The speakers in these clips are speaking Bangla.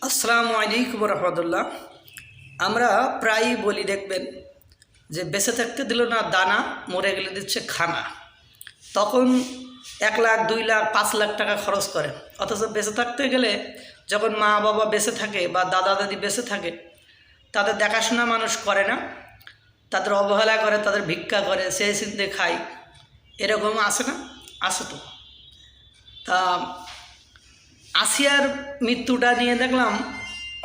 আসসালামু আলাইকুম রহমতুল্লাহ। আমরা প্রায়ই বলি, দেখবেন যে বেঁচে থাকতে দিল না দানা, মরে গেলে দিচ্ছে খানা। তখন 1 লাখ 2 লাখ 5 লাখ টাকা খরচ করে, অথচ বেঁচে থাকতে গেলে যখন মা বাবা বেঁচে থাকে বা দাদা দাদি বেঁচে থাকে, তাদের দেখাশোনা মানুষ করে না, তাদের অবহেলা করে, তাদের ভিক্ষা করে, সেই চিনতে খায়। এরকম আছে না? আছে তো। তা আসিয়ার মৃত্যুটা নিয়ে দেখলাম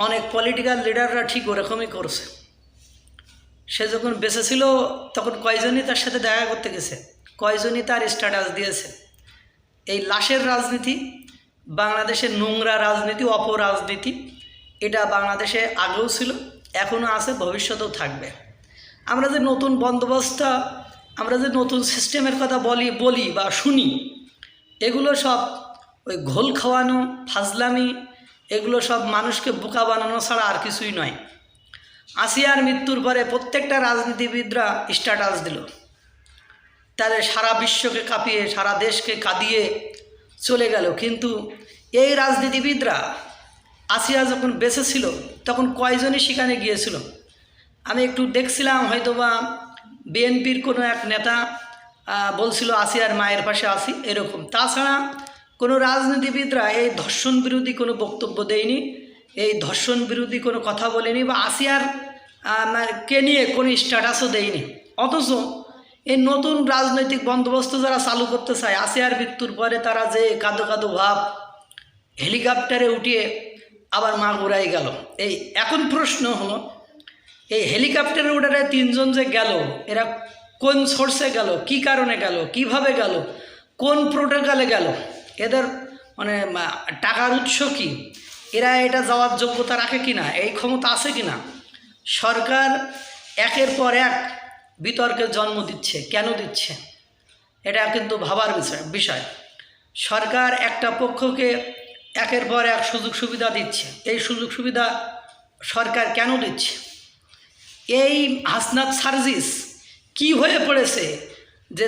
অনেক পলিটিক্যাল লিডাররা ঠিক ওরকমই করছে। সে যখন বেঁচে ছিল তখন কয়জনই তার সাথে দেখা করতে গেছে, কয়জনই তার স্ট্যাটাস দিয়েছে। এই লাশের রাজনীতি, বাংলাদেশের নোংরা রাজনীতি, অপরাজনীতি, এটা বাংলাদেশে আগেও ছিল, এখনও আছে, ভবিষ্যতেও থাকবে। আমরা যে নতুন বন্দোবস্ত, আমরা যে নতুন সিস্টেমের কথা বলি বা শুনি, এগুলো সব ওই ঘোল খাওয়ানো, ফাজলামি, এগুলো সব মানুষকে বোকা বানানো ছাড়া আর কিছুই নয়। আসিয়ার মৃত্যুর পরে প্রত্যেকটা রাজনীতিবিদরা স্ট্যাটাস দিল, তাদের সারা বিশ্বকে কাঁপিয়ে, সারা দেশকে কাঁদিয়ে চলে গেল। কিন্তু এই রাজনীতিবিদরা আসিয়া যখন বেঁচে ছিল তখন কয়জনই সেখানে গিয়েছিল? আমি একটু দেখছিলাম, হয়তোবা বিএনপির কোনো এক নেতা বলছিল আসিয়ার মায়ের পাশে আসি, এরকম। তাছাড়া কোনো রাজনীতিবিদরা এই ধর্ষণ বিরোধী কোনো বক্তব্য দেয়নি, এই ধর্ষণ বিরোধী কোনো কথা বলেনি, বা আসিয়ার কে নিয়ে কোনো স্ট্যাটাসও দেয়নি। অথচ এই নতুন রাজনৈতিক বন্দোবস্ত যারা চালু করতে চায়, আসিয়ার মৃত্যুর পরে তারা যে কাঁদো কাঁদো ভাব, হেলিকপ্টারে উঠিয়ে আবার মা ঘুরাই গেল। এই এখন প্রশ্ন হলো, এই হেলিকপ্টারে উঠে 3 জন যে গেল, এরা কোন সোর্সে গেল, কি কারণে গেল, কিভাবে গেল, কোন প্রোটোকলে গেল, এদের মানে টাকার উৎস কি, এরা এটা যাওয়ার যোগ্যতা রাখে কি না, এই ক্ষমতা আছে কি না? সরকার একের পর এক বিতর্কের জন্ম দিচ্ছে। কেন দিচ্ছে? এটা কিন্তু ভাবার বিষয়। সরকার একটা পক্ষকে একের পর এক সুযোগ সুবিধা দিচ্ছে। এই সুযোগ সুবিধা সরকার কেন দিচ্ছে? এই হাসনাত সার্জিস কি হয়ে পড়েছে যে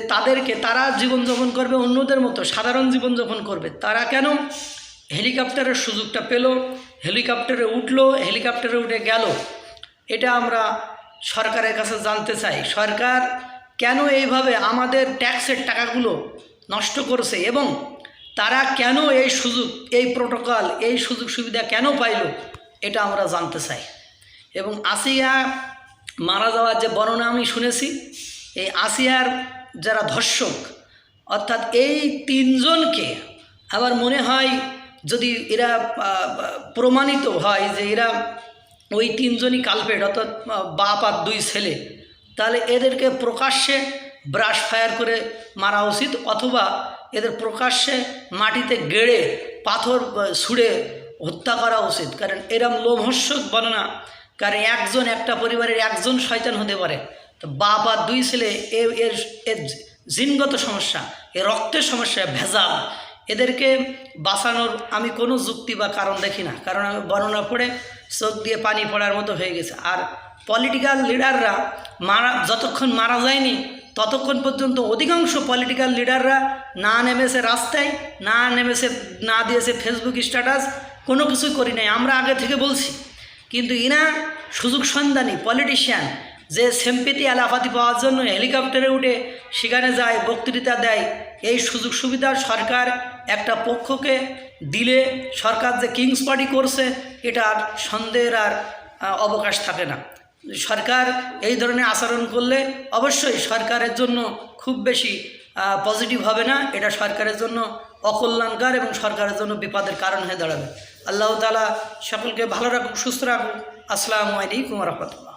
তারা জীবনযাপন করবে অন্যদের মতো, সাধারণ জীবনযাপন করবে, তারা কেন হেলিকপ্টারের সুযোগটা পেল, হেলিকপ্টারে উঠলো, হেলিকপ্টারে উঠে গেল? এটা আমরা সরকারের কাছে জানতে চাই। সরকার কেন এইভাবে আমাদের ট্যাক্সের টাকাগুলো নষ্ট করছে, এবং তারা কেন এই সুযোগ, এই প্রোটোকল, এই সুযোগ সুবিধা কেন পাইল, এটা আমরা জানতে চাই। এবং আসিয়া মারা যাওয়ার যে বর্ণনা আমি শুনেছি, এই আসিয়ার যারা ধর্ষক, অর্থাৎ এই 3 জনকে আমার মনে হয় যদি এরা প্রমাণিত হয় যে এরা ওই 3 জনই কালপেট, অর্থাৎ বাপ আর 2 ছেলে, তাহলে এদেরকে প্রকাশ্যে ব্রাশ ফায়ার করে মারা উচিত, অথবা এদের প্রকাশ্যে মাটিতে গেড়ে পাথর ছুঁড়ে হত্যা করা উচিত। কারণ এরম লোমহর্ষক বর্ণনা, কারণ একটা পরিবারের একজন শয়তান হতে পারে, তো বাপ আর 2 ছেলে, এর জিনগত সমস্যা, এর রক্তের সমস্যা, ভেজাল, এদেরকে বাঁচানোর আমি কোনো যুক্তি বা কারণ দেখি না। কারণ আমি বর্ণনা পড়ে চোখ দিয়ে পানি পড়ার মতো হয়ে গেছে। আর পলিটিক্যাল লিডাররা যতক্ষণ মারা যায়নি ততক্ষণ পর্যন্ত অধিকাংশ পলিটিক্যাল লিডাররা না নেমেছে রাস্তায়, না দিয়েছে ফেসবুক স্ট্যাটাস, কোনো কিছুই করি নাই, আমরা আগে থেকে বলছি। কিন্তু ইনা সুযোগ সন্ধানী পলিটিশিয়ান, যে সিম্প্যাথি আলাপাতি পাওয়ার জন্য হেলিকপ্টারে উঠে সেখানে যায়, বক্তৃতা দেয়, এই সুযোগ সুবিধা সরকার একটা পক্ষকে দিলে সরকার যে কিংস পার্টি করছে, এটা আর সন্দেহের আর অবকাশ থাকে না। সরকার এই ধরনের আচরণ করলে অবশ্যই সরকারের জন্য খুব বেশি পজিটিভ হবে না, এটা সরকারের জন্য অকল্যাণকর এবং সরকারের জন্য বিপদের কারণ হয়ে দাঁড়াবে। আল্লাহ তাআলা সকলকে ভালো রাখুক, সুস্থ রাখুক। আসসালামু আলাইকুম ওয়া রাহমাতুল্লাহ।